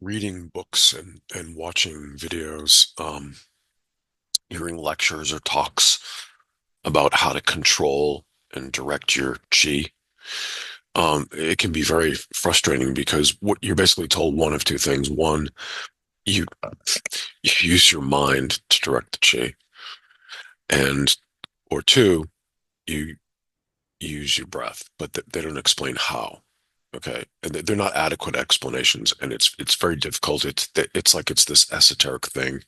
reading books and watching videos, hearing lectures or talks about how to control and direct your chi, it can be very frustrating because what you're basically told one of two things. One, you, you use your mind to direct the chi, and or two, you use your breath, but they don't explain how. Okay, and they're not adequate explanations, and it's very difficult. It's like it's this esoteric thing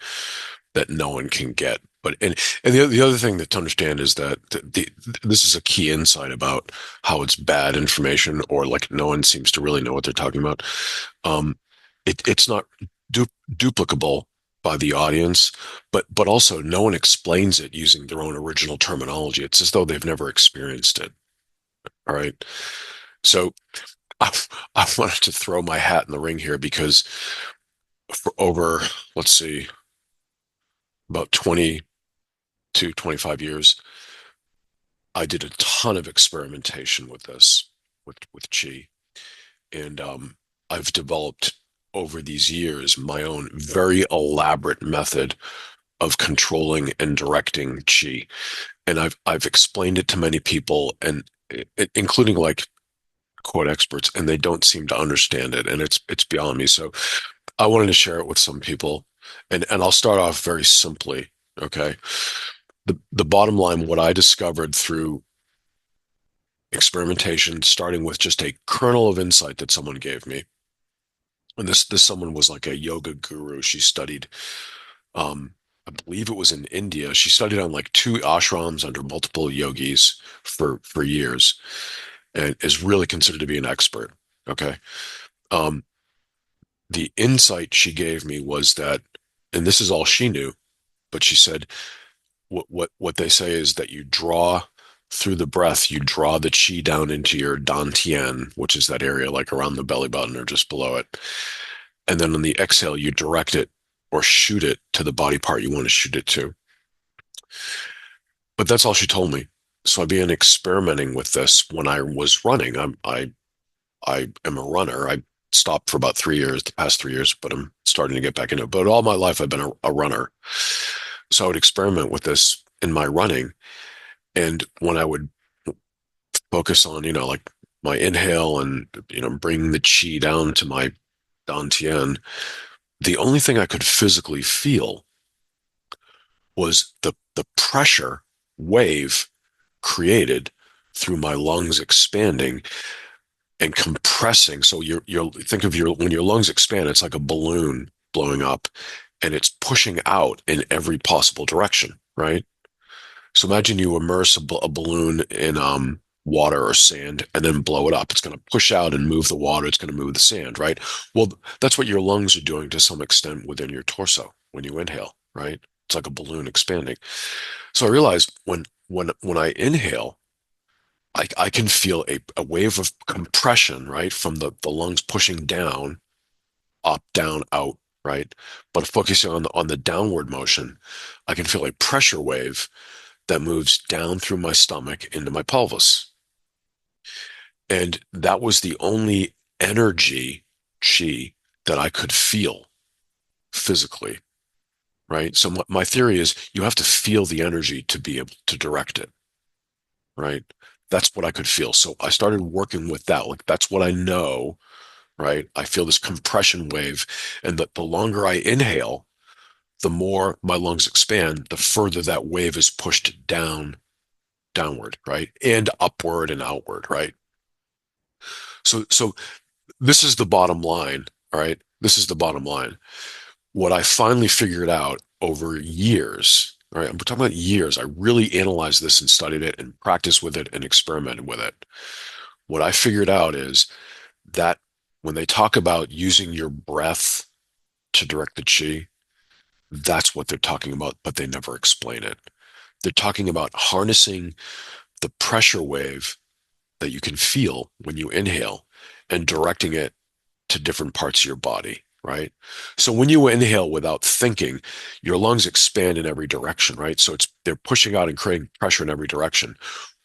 that no one can get. But and the other thing that to understand is that this is a key insight about how it's bad information, or like no one seems to really know what they're talking about. Um, it's not du duplicable by the audience, but also no one explains it using their own original terminology. It's as though they've never experienced it. All right. So I, I wanted to throw my hat in the ring here because for over, let's see, about 20 to 25 years, I did a ton of experimentation with this, with chi. And I've developed over these years my own very elaborate method of controlling and directing chi. And I've explained it to many people, and including like quote experts, and they don't seem to understand it, and it's beyond me. So I wanted to share it with some people, and I'll start off very simply. Okay, the bottom line, what I discovered through experimentation, starting with just a kernel of insight that someone gave me, and this someone was like a yoga guru. She studied, I believe it was in India. She studied on like two ashrams under multiple yogis for years, and is really considered to be an expert. Okay. Um, the insight she gave me was that, and this is all she knew, but she said what they say is that you draw through the breath, you draw the chi down into your dantian, which is that area like around the belly button or just below it. And then on the exhale, you direct it or shoot it to the body part you want to shoot it to. But that's all she told me. So I began experimenting with this when I was running. I am a runner. I stopped for about 3 years, the past 3 years, but I'm starting to get back into it. But all my life, I've been a runner. So I would experiment with this in my running. And when I would focus on, like my inhale and, bringing the chi down to my dantian, the only thing I could physically feel was the pressure wave created through my lungs expanding and compressing. So you're think of your when your lungs expand, it's like a balloon blowing up and it's pushing out in every possible direction, right? So imagine you immerse a balloon in water or sand and then blow it up. It's going to push out and move the water. It's going to move the sand, right? Well, that's what your lungs are doing to some extent within your torso when you inhale, right? It's like a balloon expanding. So I realized when I inhale, I can feel a wave of compression, right, from the lungs pushing down, up, down, out, right? But focusing on the downward motion, I can feel a pressure wave that moves down through my stomach into my pelvis. And that was the only energy, chi, that I could feel physically, right? So my theory is you have to feel the energy to be able to direct it, right? That's what I could feel. So I started working with that. Like that's what I know, right? I feel this compression wave, and that the longer I inhale, the more my lungs expand, the further that wave is pushed downward, right? And upward and outward, right? So this is the bottom line, all right? This is the bottom line. What I finally figured out over years, all right? I'm talking about years. I really analyzed this and studied it and practiced with it and experimented with it. What I figured out is that when they talk about using your breath to direct the chi, that's what they're talking about, but they never explain it. They're talking about harnessing the pressure wave that you can feel when you inhale and directing it to different parts of your body, right? So when you inhale without thinking, your lungs expand in every direction, right? So they're pushing out and creating pressure in every direction.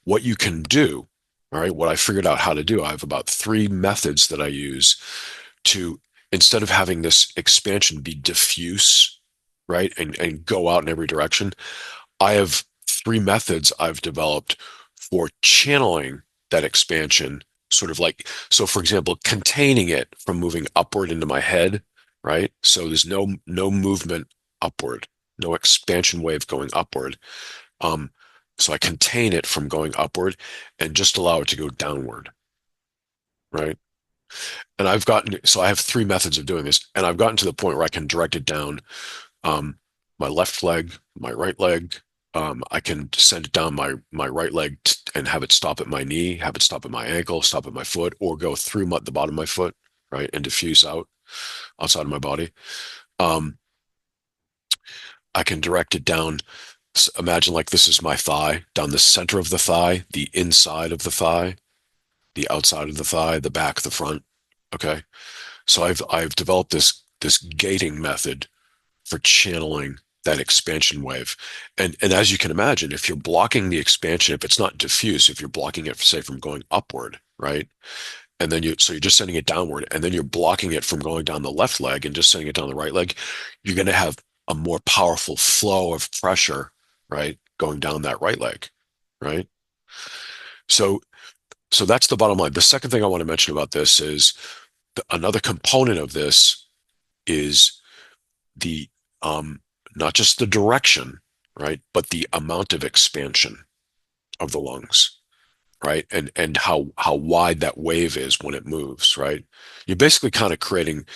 What you can do, all right, what I figured out how to do, I have about three methods that I use to instead of having this expansion be diffuse, right, and go out in every direction, I have three methods I've developed for channeling that expansion, sort of like, so for example, containing it from moving upward into my head, right? So there's no movement upward, no expansion wave going upward. Um, so I contain it from going upward and just allow it to go downward, right? And so I have three methods of doing this, and I've gotten to the point where I can direct it down um, my left leg, my right leg. I can send it down my right leg and have it stop at my knee, have it stop at my ankle, stop at my foot, or go through the bottom of my foot, right, and diffuse out outside of my body. Um, I can direct it down. Imagine like this is my thigh, down the center of the thigh, the inside of the thigh, the outside of the thigh, the back, the front. Okay. So I've developed this gating method for channeling that expansion wave. And as you can imagine, if you're blocking the expansion, if it's not diffuse, if you're blocking it, say, from going upward, right? And then you're just sending it downward, and then you're blocking it from going down the left leg and just sending it down the right leg, you're going to have a more powerful flow of pressure, right? Going down that right leg, right? So, so that's the bottom line. The second thing I want to mention about this is another component of this is the not just the direction, right, but the amount of expansion of the lungs, right, and how wide that wave is when it moves, right. You're basically kind of creating,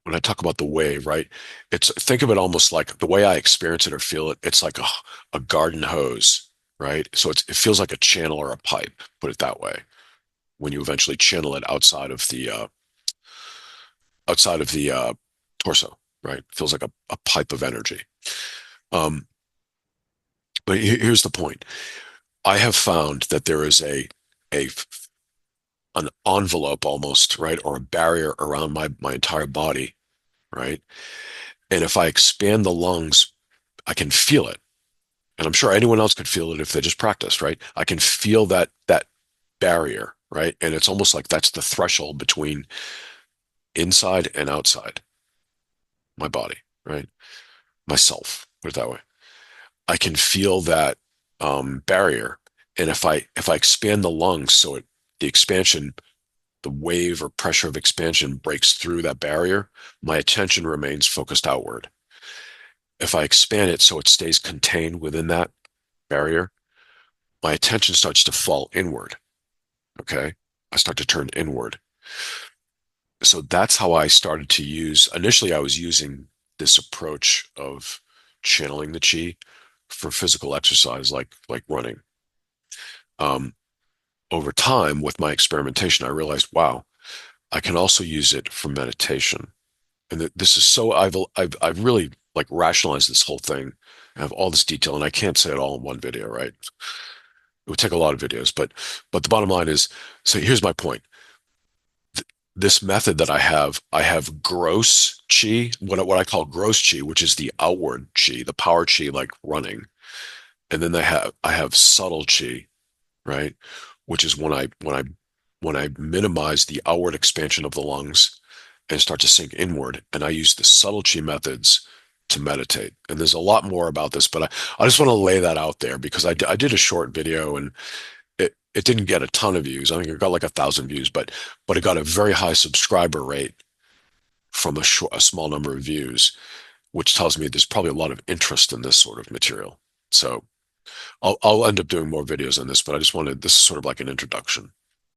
when I talk about the wave, right, it's, think of it almost like the way I experience it or feel it. It's like a garden hose, right. So it feels like a channel or a pipe, put it that way, when you eventually channel it outside of the torso, right. It feels like a pipe of energy. Um, but here's the point. I have found that there is a an envelope almost, right, or a barrier around my entire body, right? And if I expand the lungs, I can feel it. And I'm sure anyone else could feel it if they just practice, right? I can feel that barrier, right? And it's almost like that's the threshold between inside and outside my body, right? Myself, put it that way. I can feel that barrier. And if I expand the lungs so the expansion, the wave or pressure of expansion breaks through that barrier, my attention remains focused outward. If I expand it so it stays contained within that barrier, my attention starts to fall inward. Okay. I start to turn inward. So that's how I started to use. Initially, I was using this approach of channeling the chi for physical exercise, like running. Um, Over time, with my experimentation, I realized, wow, I can also use it for meditation. And this is so, I've really like rationalized this whole thing. I have all this detail, and I can't say it all in one video, right? It would take a lot of videos, but the bottom line is, so here's my point. This method that I have gross chi, what I call gross chi, which is the outward chi, the power chi, like running. And then I have subtle chi, right? Which is when I minimize the outward expansion of the lungs and start to sink inward. And I use the subtle chi methods to meditate. And there's a lot more about this, but I just want to lay that out there because I did a short video, and it didn't get a ton of views. I think it got like 1,000 views, but it got a very high subscriber rate from a small number of views, which tells me there's probably a lot of interest in this sort of material. So I'll end up doing more videos on this, but I just wanted, this is sort of like an introduction.